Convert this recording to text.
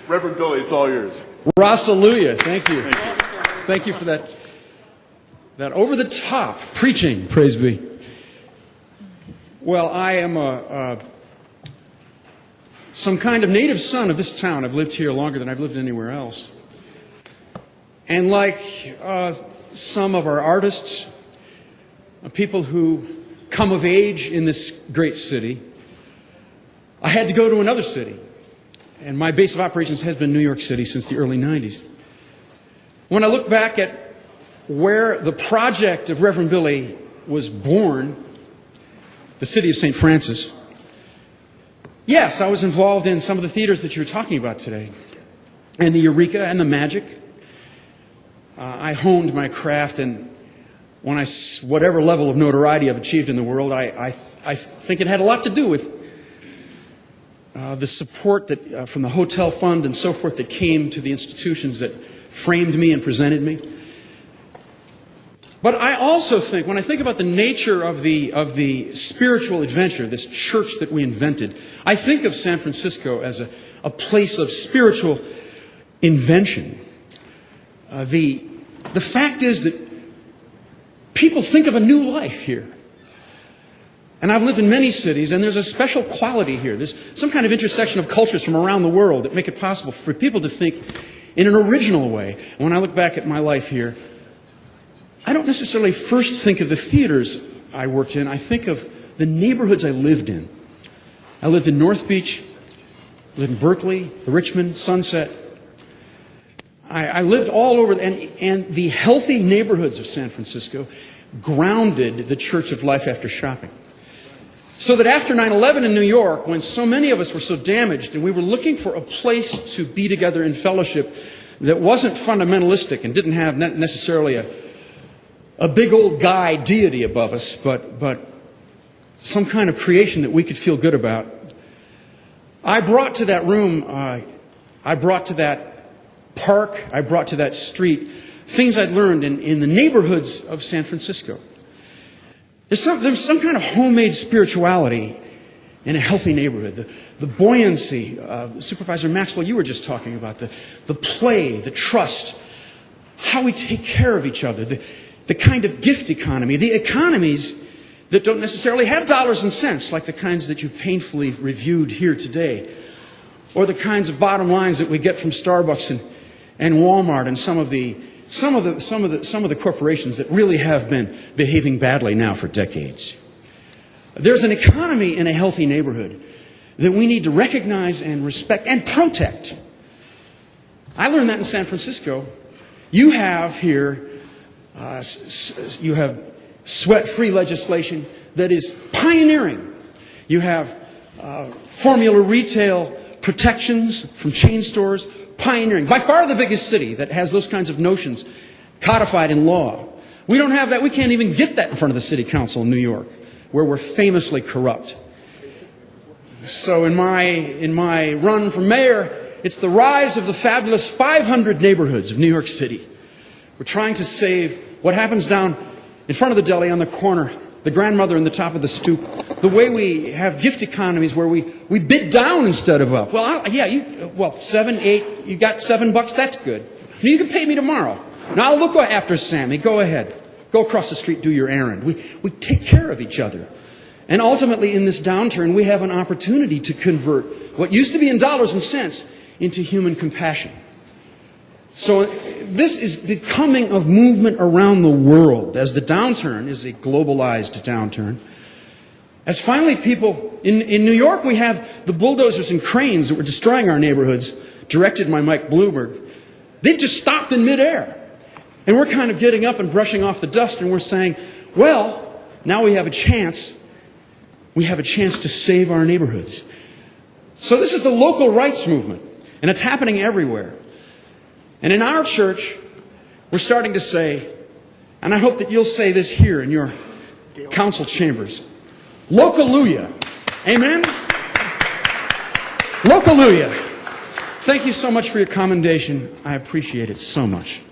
Reverend Billy, it's all yours. Rossalluia. Thank you. Thank you. Thank you for that over-the-top preaching. Praise be. Well, I am some kind of native son of this town. I've lived here longer than I've lived anywhere else. And like some of our artists, people who come of age in this great city, I had to go to another city. And my base of operations has been New York City since the early 90s. When I look back at where the project of Reverend Billy was born, the city of St. Francis, yes, I was involved in some of the theaters that you were talking about today, and the Eureka and the Magic. I honed my craft, and whatever level of notoriety I've achieved in the world, I think it had a lot to do with the support that from the hotel fund and so forth that came to the institutions that framed me and presented me. But I also think, when I think about the nature of the spiritual adventure, this church that we invented, I think of San Francisco as a place of spiritual invention. The fact is that people think of a new life here. And I've lived in many cities, and there's a special quality here. There's some kind of intersection of cultures from around the world that make it possible for people to think in an original way. And when I look back at my life here, I don't necessarily first think of the theaters I worked in. I think of the neighborhoods I lived in. I lived in North Beach, lived in Berkeley, the Richmond, Sunset. I lived all over, and the healthy neighborhoods of San Francisco grounded the Church of Life After Shopping. So that after 9/11 in New York, when so many of us were so damaged and we were looking for a place to be together in fellowship that wasn't fundamentalistic and didn't have necessarily a big old guy deity above us, but some kind of creation that we could feel good about, I brought to that room, I brought to that park, I brought to that street things I'd learned in the neighborhoods of San Francisco. There's some kind of homemade spirituality in a healthy neighborhood. The buoyancy, Supervisor Maxwell, you were just talking about, the play, the trust, how we take care of each other, the kind of gift economy, the economies that don't necessarily have dollars and cents, like the kinds that you've painfully reviewed here today, or the kinds of bottom lines that we get from Starbucks and Walmart and some of the corporations that really have been behaving badly now for decades. There's an economy in a healthy neighborhood that we need to recognize and respect and protect. I learned that in San Francisco. You have here, you have sweat-free legislation that is pioneering. You have formula retail protections from chain stores, pioneering. By far the biggest city that has those kinds of notions codified in law. We don't have that. We can't even get that in front of the city council in New York, where we're famously corrupt. So in my run for mayor, it's the rise of the fabulous 500 neighborhoods of New York City. We're trying to save what happens down in front of the deli on the corner, the grandmother in the top of the stoop, the way we have gift economies where we bid down instead of up. Well, 7, 8, you got $7, that's good. You can pay me tomorrow. Now I'll look after Sammy. Go ahead. Go across the street, do your errand. We take care of each other. And ultimately in this downturn, we have an opportunity to convert what used to be in dollars and cents into human compassion. So this is becoming a movement around the world, as the downturn is a globalized downturn. As finally people, in New York we have the bulldozers and cranes that were destroying our neighborhoods, directed by Mike Bloomberg. They just stopped in midair. And we're kind of getting up and brushing off the dust, and we're saying, well, now we have a chance. We have a chance to save our neighborhoods. So this is the local rights movement, and it's happening everywhere. And in our church, we're starting to say, and I hope that you'll say this here in your council chambers, Localuia. Amen? Localuia. Thank you so much for your commendation. I appreciate it so much.